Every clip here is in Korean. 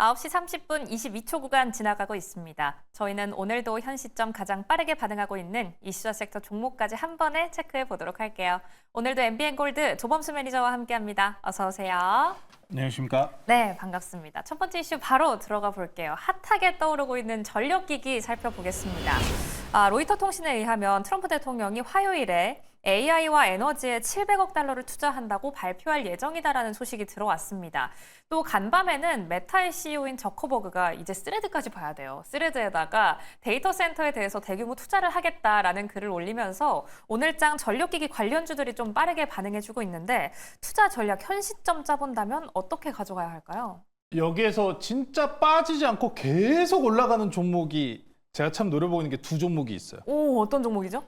9시 30분 22초 구간 지나가고 있습니다. 저희는 오늘도 현 시점 가장 빠르게 반응하고 있는 이슈와 섹터 종목까지 한 번에 체크해 보도록 할게요. 오늘도 MBN골드 조범수 매니저와 함께합니다. 어서 오세요. 안녕하십니까? 네, 반갑습니다. 첫 번째 이슈 바로 들어가 볼게요. 핫하게 떠오르고 있는 전력기기 살펴보겠습니다. 로이터 통신에 의하면 트럼프 대통령이 화요일에 AI와 에너지에 700억 달러를 투자한다고 발표할 예정이다라는 소식이 들어왔습니다. 또 간밤에는 메타의 CEO인 저커버그가 이제 스레드까지 봐야 돼요. 스레드에다가 데이터 센터에 대해서 대규모 투자를 하겠다라는 글을 올리면서 오늘장 전력기기 관련주들이 좀 빠르게 반응해주고 있는데 투자 전략 현 시점 짜본다면 어떻게 가져가야 할까요? 여기에서 진짜 빠지지 않고 계속 올라가는 종목이 제가 참 노려보고 있는 게 두 종목이 있어요. 오, 어떤 종목이죠?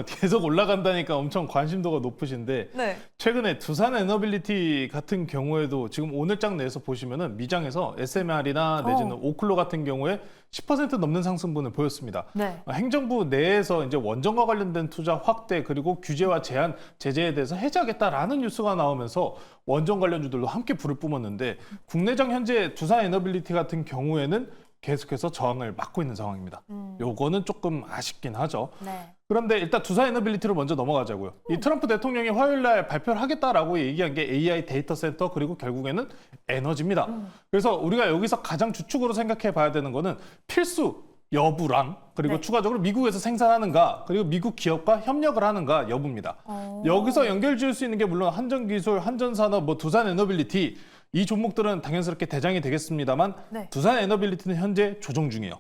계속 올라간다니까 엄청 관심도가 높으신데 네. 최근에 두산 에너빌리티 같은 경우에도 지금 오늘장 내에서 보시면은 미장에서 SMR이나 내지는 오클로 같은 경우에 10% 넘는 상승분을 보였습니다. 네. 행정부 내에서 이제 원전과 관련된 투자 확대 그리고 규제와 제한, 제재에 대해서 해제하겠다라는 뉴스가 나오면서 원전 관련주들도 함께 불을 뿜었는데 국내장 현재 두산 에너빌리티 같은 경우에는 계속해서 저항을 막고 있는 상황입니다. 요거는 조금 아쉽긴 하죠. 네. 그런데 일단 두산 에너빌리티로 먼저 넘어가자고요. 이 트럼프 대통령이 화요일 날 발표를 하겠다라고 얘기한 게 AI 데이터 센터 그리고 결국에는 에너지입니다. 그래서 우리가 여기서 가장 주축으로 생각해 봐야 되는 거는 필수 여부랑 그리고 네. 추가적으로 미국에서 생산하는가 그리고 미국 기업과 협력을 하는가 여부입니다. 여기서 연결 지을 수 있는 게 물론 한전기술, 한전산업, 두산 에너빌리티 이 종목들은 당연스럽게 대장이 되겠습니다만 네. 두산 에너빌리티는 현재 조정 중이에요.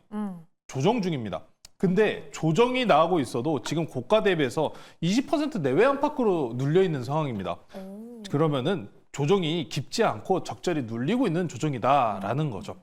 조정 중입니다. 근데 조정이 나오고 있어도 지금 고가 대비해서 20% 내외 안팎으로 눌려 있는 상황입니다. 그러면은 조정이 깊지 않고 적절히 눌리고 있는 조정이다라는 거죠.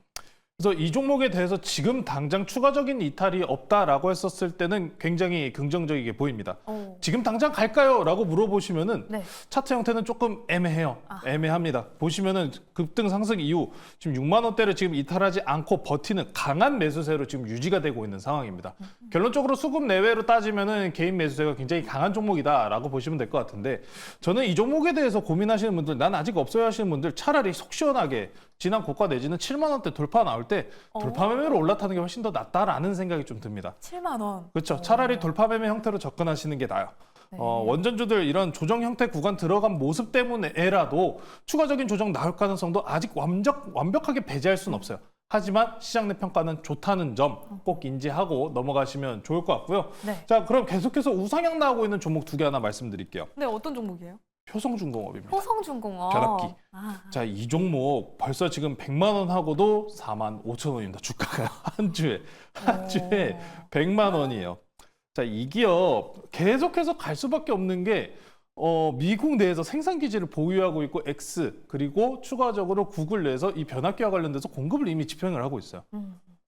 그래서 이 종목에 대해서 지금 당장 추가적인 이탈이 없다라고 했었을 때는 굉장히 긍정적이게 보입니다. 지금 당장 갈까요? 라고 물어보시면은 네. 차트 형태는 조금 애매해요. 애매합니다. 보시면은 급등 상승 이후 지금 6만 원대를 지금 이탈하지 않고 버티는 강한 매수세로 지금 유지가 되고 있는 상황입니다. 결론적으로 수급 내외로 따지면은 개인 매수세가 굉장히 강한 종목이다라고 보시면 될 것 같은데 저는 이 종목에 대해서 고민하시는 분들, 난 아직 없어요 하시는 분들 차라리 속 시원하게 지난 고가 내지는 7만 원대 돌파 나올 때 돌파 매매로 올라타는 게 훨씬 더 낫다라는 생각이 좀 듭니다. 7만 원. 그렇죠. 차라리 돌파 매매 형태로 접근하시는 게 나아요. 네. 원전주들 이런 조정 형태 구간 들어간 모습 때문에라도 추가적인 조정 나올 가능성도 아직 완벽하게 배제할 수는 없어요. 하지만 시장 내 평가는 좋다는 점 꼭 인지하고 넘어가시면 좋을 것 같고요. 네. 자, 그럼 계속해서 우상향 나오고 있는 종목 두 개 하나 말씀드릴게요. 네, 어떤 종목이에요? 효성중공업입니다. 호성중공업. 벼락기. 아, 자, 이 종목 벌써 지금 100만 원 하고도 4만 5천 원입니다. 주가가 한 주에 100만 원이에요. 자, 이 기업 계속해서 갈 수밖에 없는 게 미국 내에서 생산 기지를 보유하고 있고 X 그리고 추가적으로 구글 내에서 이 변압기와 관련돼서 공급을 이미 집행을 하고 있어요.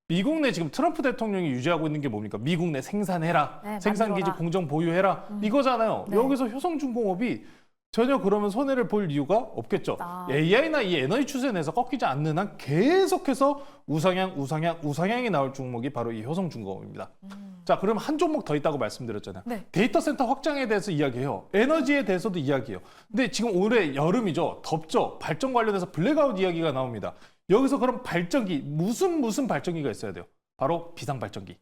미국 내 지금 트럼프 대통령이 유지하고 있는 게 뭡니까? 미국 내 생산해라, 네, 생산 기지 만들어라. 공정 보유해라 이거잖아요. 네. 여기서 효성중공업이 전혀 그러면 손해를 볼 이유가 없겠죠. AI나 이 에너지 추세 내에서 꺾이지 않는 한 계속해서 우상향이 나올 종목이 바로 이 효성중공업입니다. 자, 그럼 한 종목 더 있다고 말씀드렸잖아요. 네. 데이터 센터 확장에 대해서 이야기해요. 에너지에 대해서도 이야기해요. 근데 지금 올해 여름이죠. 덥죠. 발전 관련해서 블랙아웃 이야기가 나옵니다. 여기서 그럼 발전기, 무슨 발전기가 있어야 돼요? 바로 비상발전기.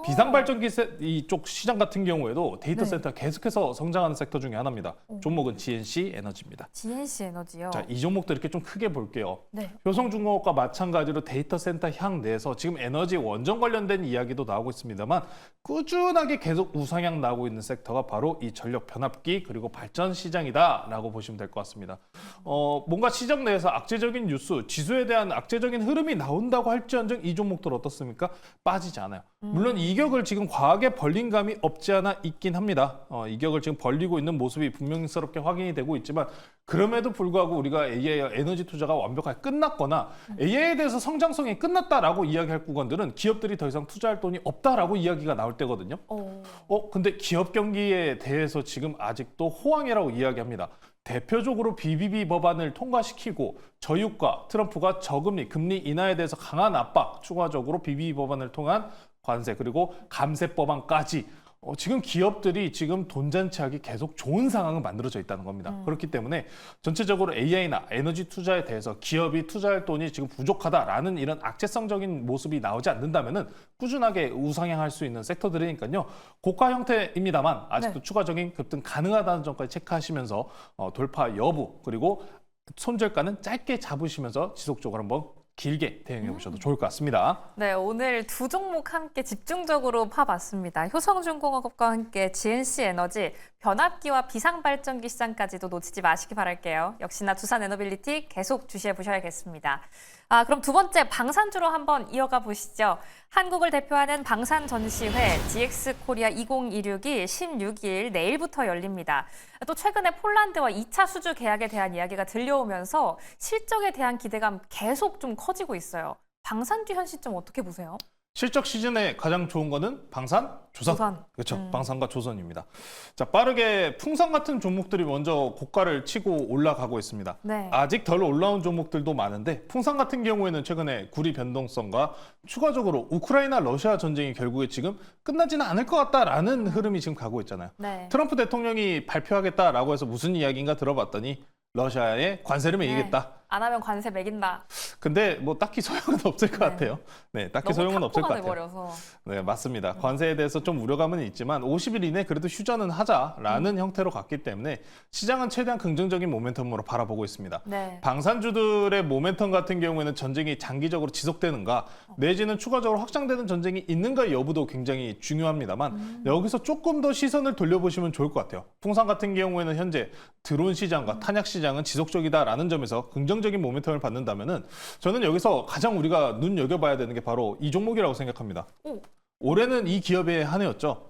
비상발전기 이쪽 시장 같은 경우에도 데이터 네. 센터 계속해서 성장하는 섹터 중에 하나입니다. 종목은 GNC 에너지입니다. GNC 에너지요. 자, 이 종목도 이렇게 좀 크게 볼게요. 네. 효성중공업과 마찬가지로 데이터 센터 향 내에서 지금 에너지 원전 관련된 이야기도 나오고 있습니다만 꾸준하게 계속 우상향 나오고 있는 섹터가 바로 이 전력 변압기 그리고 발전 시장이다라고 보시면 될 것 같습니다. 뭔가 시장 내에서 악재적인 뉴스, 지수에 대한 악재적인 흐름이 나온다고 할지언정 이 종목들 어떻습니까? 빠지지 않아요. 물론 이격을 지금 과하게 벌린 감이 없지 않아 있긴 합니다. 이격을 지금 벌리고 있는 모습이 분명스럽게 확인이 되고 있지만 그럼에도 불구하고 우리가 AI 에너지 투자가 완벽하게 끝났거나 AI에 대해서 성장성이 끝났다라고 이야기할 구간들은 기업들이 더 이상 투자할 돈이 없다라고 이야기가 나올 때거든요. 근데 기업 경기에 대해서 지금 아직도 호황이라고 이야기합니다. 대표적으로 BBB 법안을 통과시키고 저유가, 트럼프가 저금리, 금리 인하에 대해서 강한 압박, 추가적으로 BBB 법안을 통한 관세 그리고 감세 법안까지 지금 기업들이 지금 돈잔치하기 계속 좋은 상황은 만들어져 있다는 겁니다. 그렇기 때문에 전체적으로 AI나 에너지 투자에 대해서 기업이 투자할 돈이 지금 부족하다라는 이런 악재성적인 모습이 나오지 않는다면은 꾸준하게 우상향할 수 있는 섹터들이니까요. 고가 형태입니다만 아직도 네. 추가적인 급등 가능하다는 점까지 체크하시면서 돌파 여부 그리고 손절가는 짧게 잡으시면서 지속적으로 한번 길게 대응해 보셔도 좋을 것 같습니다. 네, 오늘 두 종목 함께 집중적으로 파봤습니다. 효성중공업과 함께 GNC 에너지, 변압기와 비상발전기 시장까지도 놓치지 마시기 바랄게요. 역시나 두산 에너빌리티 계속 주시해 보셔야겠습니다. 그럼 두 번째 방산주로 한번 이어가 보시죠. 한국을 대표하는 방산 전시회 GX 코리아 2026이 16일 내일부터 열립니다. 또 최근에 폴란드와 2차 수주 계약에 대한 이야기가 들려오면서 실적에 대한 기대감 계속 좀 커지고 있어요. 방산주 현 시점 어떻게 보세요? 실적 시즌에 가장 좋은 거는 방산, 조선. 그렇죠. 방산과 조선입니다. 자, 빠르게 풍산 같은 종목들이 먼저 고가를 치고 올라가고 있습니다. 네. 아직 덜 올라온 종목들도 많은데 풍산 같은 경우에는 최근에 구리 변동성과 추가적으로 우크라이나 러시아 전쟁이 결국에 지금 끝나지는 않을 것 같다라는 흐름이 지금 가고 있잖아요. 네. 트럼프 대통령이 발표하겠다라고 해서 무슨 이야기인가 들어봤더니 러시아에 관세를 매기겠다. 안 하면 관세 매긴다. 근데 뭐 딱히 소용은 없을 것 네. 같아요. 네, 딱히 너무 소용은 없을 것 탁구가 같아요. 돼버려서. 네, 맞습니다. 관세에 대해서 좀 우려감은 있지만 50일 이내 그래도 휴전은 하자라는 형태로 갔기 때문에 시장은 최대한 긍정적인 모멘텀으로 바라보고 있습니다. 네. 방산주들의 모멘텀 같은 경우에는 전쟁이 장기적으로 지속되는가 내지는 추가적으로 확장되는 전쟁이 있는가 여부도 굉장히 중요합니다만 여기서 조금 더 시선을 돌려보시면 좋을 것 같아요. 풍산 같은 경우에는 현재 드론 시장과 탄약 시장은 지속적이다라는 점에서 긍정적인 모멘텀을 받는다면은 저는 여기서 가장 우리가 눈여겨봐야 되는 게 바로 이 종목이라고 생각합니다. 오. 올해는 이 기업의 한 해였죠.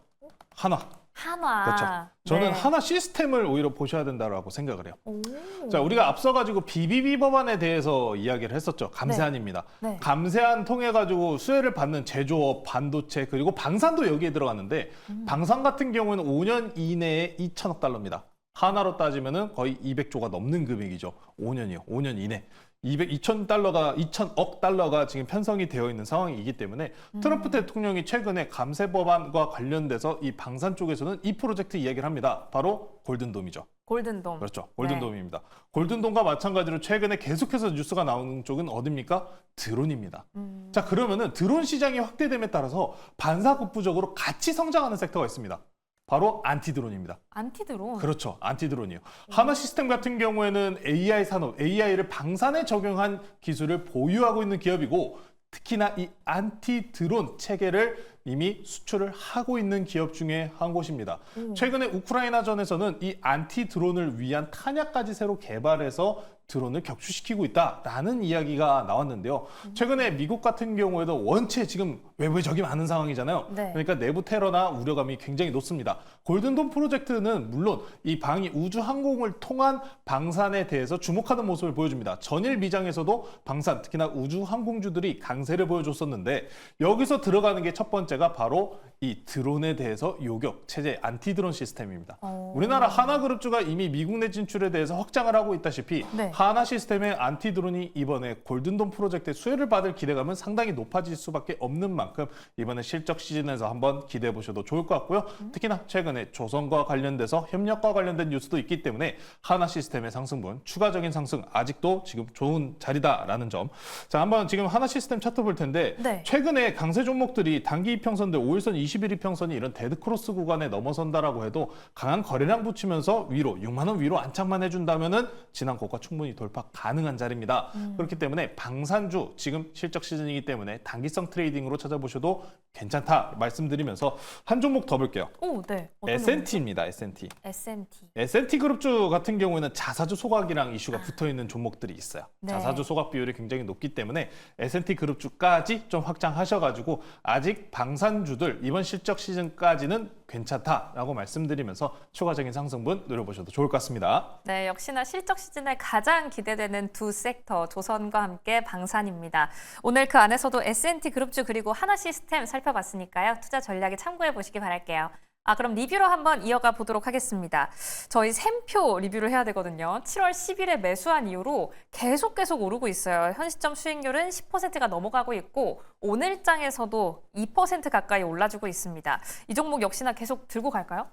한화. 한화. 그렇죠. 저는 네. 한화 시스템을 오히려 보셔야 된다고 생각을 해요. 오. 자, 우리가 앞서가지고 BBB 법안에 대해서 이야기를 했었죠. 감세안입니다. 네. 감세안 통해 가지고 수혜를 받는 제조업, 반도체 그리고 방산도 여기에 들어갔는데 방산 같은 경우에는 5년 이내에 2천억 달러입니다. 하나로 따지면은 거의 200조가 넘는 금액이죠. 5년이요. 5년 이내. 2,000억 달러가 지금 편성이 되어 있는 상황이기 때문에 트럼프 대통령이 최근에 감세 법안과 관련돼서 이 방산 쪽에서는 이 프로젝트 이야기를 합니다. 바로 골든돔이죠. 골든돔. 그렇죠. 골든돔입니다. 골든돔과 마찬가지로 최근에 계속해서 뉴스가 나오는 쪽은 어딥니까? 드론입니다. 자, 그러면은 드론 시장이 확대됨에 따라서 반사급부적으로 같이 성장하는 섹터가 있습니다. 바로 안티드론입니다. 안티드론. 그렇죠. 안티드론이요. 하나 시스템 같은 경우에는 AI 산업, AI를 방산에 적용한 기술을 보유하고 있는 기업이고 특히나 이 안티드론 체계를 이미 수출을 하고 있는 기업 중에 한 곳입니다. 최근에 우크라이나전에서는 이 안티드론을 위한 탄약까지 새로 개발해서 드론을 격추시키고 있다라는 이야기가 나왔는데요. 최근에 미국 같은 경우에도 원체 지금 외부에 적이 많은 상황이잖아요. 네. 그러니까 내부 테러나 우려감이 굉장히 높습니다. 골든돔 프로젝트는 물론 이 방위 우주 항공을 통한 방산에 대해서 주목하는 모습을 보여줍니다. 전일 미장에서도 방산, 특히나 우주 항공주들이 강세를 보여줬었는데 여기서 들어가는 게 첫 번째가 바로 이 드론에 대해서 요격, 체제 안티드론 시스템입니다. 우리나라 하나그룹주가 이미 미국 내 진출에 대해서 확장을 하고 있다시피 네. 하나 시스템의 안티드론이 이번에 골든돔 프로젝트에 수혜를 받을 기대감은 상당히 높아질 수밖에 없는 만큼 이번에 실적 시즌에서 한번 기대해 보셔도 좋을 것 같고요. 특히나 최근에 조선과 관련돼서 협력과 관련된 뉴스도 있기 때문에 하나 시스템의 상승분, 추가적인 상승 아직도 지금 좋은 자리다라는 점. 자, 한번 지금 하나 시스템 차트 볼 텐데 네. 최근에 강세 종목들이 단기 이평선들 5일선, 21 이평선이 이런 데드크로스 구간에 넘어선다라고 해도 강한 거래량 붙이면서 위로 6만 원 위로 안착만 해준다면은 지난 고가 충분히 돌파 가능한 자리입니다. 그렇기 때문에 방산주 지금 실적 시즌이기 때문에 단기성 트레이딩으로 찾아보셔도 괜찮다 말씀드리면서 한 종목 더 볼게요. 오, 네. 어떤 S&T입니다. S&T. 종목이죠? S&T. S&T 그룹주 같은 경우에는 자사주 소각이랑 이슈가 붙어 있는 종목들이 있어요. 네. 자사주 소각 비율이 굉장히 높기 때문에 S&T 그룹주까지 좀 확장하셔가지고 아직 방산주들 이번 실적 시즌까지는 괜찮다라고 말씀드리면서 추가적인 상승분 노려보셔도 좋을 것 같습니다. 네, 역시나 실적 시즌에 가장 기대되는 두 섹터, 조선과 함께 방산입니다. 오늘 그 안에서도 S&T 그룹주 그리고 하나 시스템 살펴봤으니까요. 투자 전략에 참고해 보시기 바랄게요. 그럼 리뷰로 한번 이어가 보도록 하겠습니다. 저희 샘표 리뷰를 해야 되거든요. 7월 10일에 매수한 이후로 계속 오르고 있어요. 현 시점 수익률은 10%가 넘어가고 있고 오늘장에서도 2% 가까이 올라주고 있습니다. 이 종목 역시나 계속 들고 갈까요?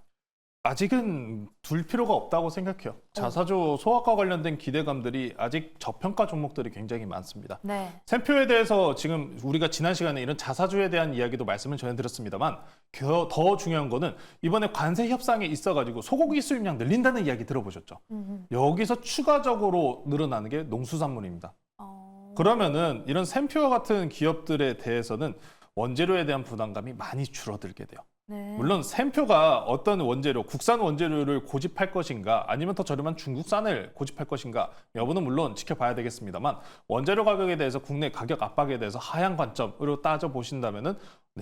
아직은 둘 필요가 없다고 생각해요. 자사주 소각과 관련된 기대감들이 아직 저평가 종목들이 굉장히 많습니다. 네. 샘표에 대해서 지금 우리가 지난 시간에 이런 자사주에 대한 이야기도 말씀을 전해드렸습니다만 더 중요한 거는 이번에 관세 협상이 있어가지고 소고기 수입량 늘린다는 이야기 들어보셨죠? 여기서 추가적으로 늘어나는 게 농수산물입니다. 그러면은 이런 샘표와 같은 기업들에 대해서는 원재료에 대한 부담감이 많이 줄어들게 돼요. 네. 물론 샘표가 어떤 원재료, 국산 원재료를 고집할 것인가 아니면 더 저렴한 중국산을 고집할 것인가 여부는 물론 지켜봐야 되겠습니다만 원재료 가격에 대해서 국내 가격 압박에 대해서 하향 관점으로 따져보신다면은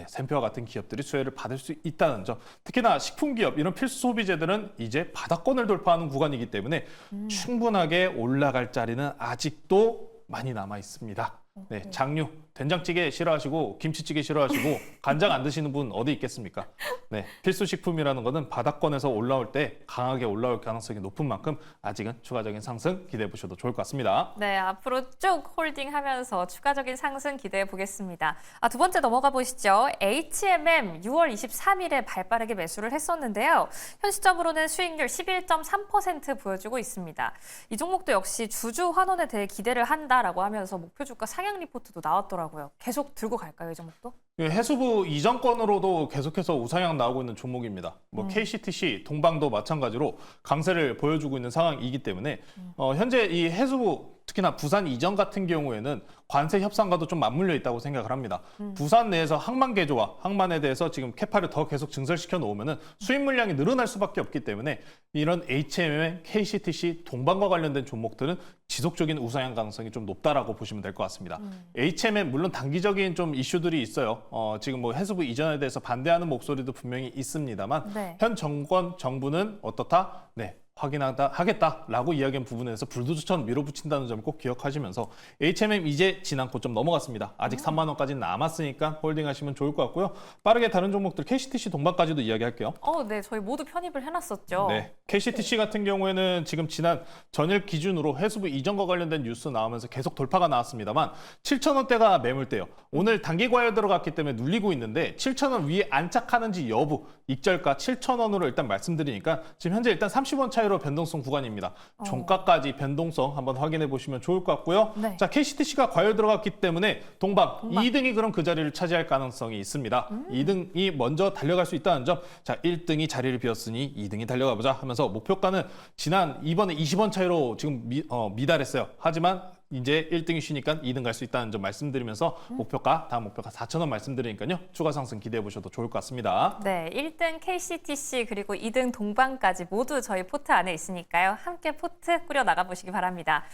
샘표와 같은 기업들이 수혜를 받을 수 있다는 점. 특히나 식품기업, 이런 필수 소비재들은 이제 바닥권을 돌파하는 구간이기 때문에 충분하게 올라갈 자리는 아직도 많이 남아 있습니다. 네, 장류, 된장찌개 싫어하시고 김치찌개 싫어하시고 간장 안 드시는 분 어디 있겠습니까? 네, 필수 식품이라는 것은 바닥권에서 올라올 때 강하게 올라올 가능성이 높은 만큼 아직은 추가적인 상승 기대해 보셔도 좋을 것 같습니다. 네, 앞으로 쭉 홀딩하면서 추가적인 상승 기대해 보겠습니다. 두 번째 넘어가 보시죠. HMM 6월 23일에 발빠르게 매수를 했었는데요. 현 시점으로는 수익률 11.3% 보여주고 있습니다. 이 종목도 역시 주주 환원에 대해 기대를 한다라고 하면서 목표 주가 상향 리포트도 나왔더라고요. 계속 들고 갈까요, 이 종목도? 해수부 이전권으로도 계속해서 우상향 나오고 있는 종목입니다. KCTC, 동방도 마찬가지로 강세를 보여주고 있는 상황이기 때문에 현재 이 해수부 특히나 부산 이전 같은 경우에는 관세 협상과도 좀 맞물려 있다고 생각을 합니다. 부산 내에서 항만 개조와 항만에 대해서 지금 캐파를 더 계속 증설시켜 놓으면 수입 물량이 늘어날 수밖에 없기 때문에 이런 HMM, KCTC, 동방과 관련된 종목들은 지속적인 우상향 가능성이 좀 높다라고 보시면 될 것 같습니다. HMM 물론 단기적인 좀 이슈들이 있어요. 지금 뭐 해수부 이전에 대해서 반대하는 목소리도 분명히 있습니다만 네. 현 정부는 어떻다? 하겠다라고 이야기한 부분에서 불도저처럼 밀어붙인다는 점을 꼭 기억하시면서 HMM 이제 지난 고점 넘어갔습니다. 아직 3만 원까지는 남았으니까 홀딩하시면 좋을 것 같고요. 빠르게 다른 종목들 KCTC 동방까지도 이야기할게요. 네, 저희 모두 편입을 해놨었죠. 네, KCTC 같은 경우에는 지금 지난 전일 기준으로 해수부 이전과 관련된 뉴스 나오면서 계속 돌파가 나왔습니다만 7,000원대가 매물대요. 오늘 단기 과열 들어갔기 때문에 눌리고 있는데 7,000원 위에 안착하는지 여부, 익절가 7,000원으로 일단 말씀드리니까 지금 현재 일단 30원 차이로 변동성 구간입니다. 종가까지 변동성 한번 확인해 보시면 좋을 것 같고요. 네. 자, KCTC가 과열 들어갔기 때문에 동방 2등이 그럼 그 자리를 차지할 가능성이 있습니다. 2등이 먼저 달려갈 수 있다는 점. 자, 1등이 자리를 비웠으니 2등이 달려가 보자 하면서 목표가는 이번에 20원 차이로 지금 미달했어요. 하지만 이제 1등이 쉬니까 2등 갈 수 있다는 점 말씀드리면서 다음 목표가 4,000원 말씀드리니까요. 추가 상승 기대해 보셔도 좋을 것 같습니다. 네, 1등 KCTC 그리고 2등 동방까지 모두 저희 포트 안에 있으니까요. 함께 포트 꾸려 나가보시기 바랍니다.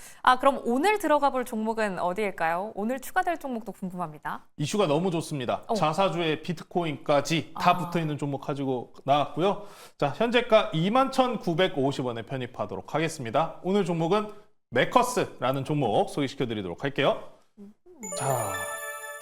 그럼 오늘 들어가 볼 종목은 어디일까요? 오늘 추가될 종목도 궁금합니다. 이슈가 너무 좋습니다. 자사주의 비트코인까지 다 붙어있는 종목 가지고 나왔고요. 자, 현재가 21,950원에 편입하도록 하겠습니다. 오늘 종목은 메커스라는 종목 소개시켜드리도록 할게요. 자,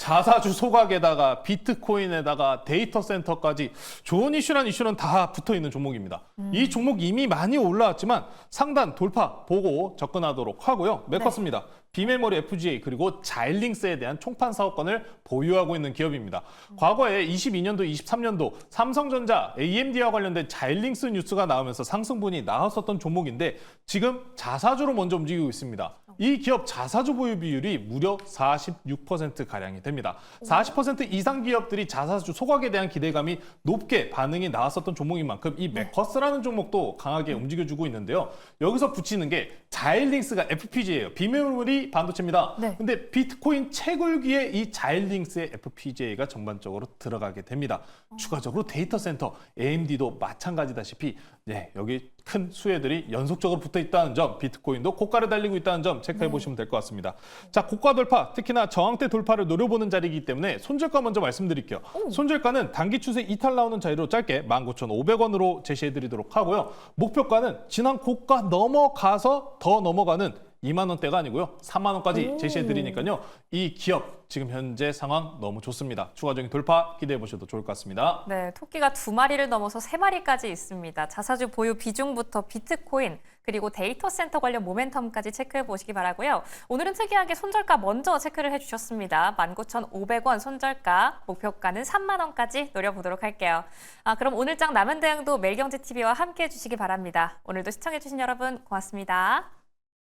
자사주 소각에다가 비트코인에다가 데이터 센터까지 좋은 이슈는 다 붙어있는 종목입니다. 이 종목 이미 많이 올라왔지만 상단 돌파 보고 접근하도록 하고요. 메커스입니다. 비메모리 FGA 그리고 자일링스에 대한 총판 사업권을 보유하고 있는 기업입니다. 과거에 22년도, 23년도 삼성전자, AMD와 관련된 자일링스 뉴스가 나오면서 상승분이 나왔었던 종목인데 지금 자사주로 먼저 움직이고 있습니다. 이 기업 자사주 보유 비율이 무려 46%가량이 됩니다. 40% 이상 기업들이 자사주 소각에 대한 기대감이 높게 반응이 나왔었던 종목인 만큼 이 메커스라는 종목도 강하게 움직여주고 있는데요. 여기서 붙이는 게 자일링스가 FPGA예요. 비메모리 반도체입니다. 네. 근데 비트코인 채굴기에 이 자일링스의 FPGA가 전반적으로 들어가게 됩니다. 추가적으로 데이터 센터, AMD도 마찬가지다시피 여기 큰 수혜들이 연속적으로 붙어 있다는 점, 비트코인도 고가를 달리고 있다는 점 체크해 보시면 될 것 같습니다. 자, 고가 돌파, 특히나 저항대 돌파를 노려보는 자리이기 때문에 손절가 먼저 말씀드릴게요. 손절가는 단기 추세 이탈 나오는 자리로 짧게 19,500원으로 제시해 드리도록 하고요. 목표가는 지난 고가 넘어가서 더 넘어가는 2만 원대가 아니고요. 3만 원까지 오. 제시해 드리니까요. 이 기업 지금 현재 상황 너무 좋습니다. 추가적인 돌파 기대해 보셔도 좋을 것 같습니다. 네, 토끼가 2마리를 넘어서 3마리까지 있습니다. 자사주 보유 비중부터 비트코인, 그리고 데이터 센터 관련 모멘텀까지 체크해 보시기 바라고요. 오늘은 특이하게 손절가 먼저 체크를 해주셨습니다. 19,500원 손절가, 목표가는 3만 원까지 노려보도록 할게요. 그럼 오늘 장 남은 대응도 매일경제TV와 함께 해주시기 바랍니다. 오늘도 시청해주신 여러분 고맙습니다.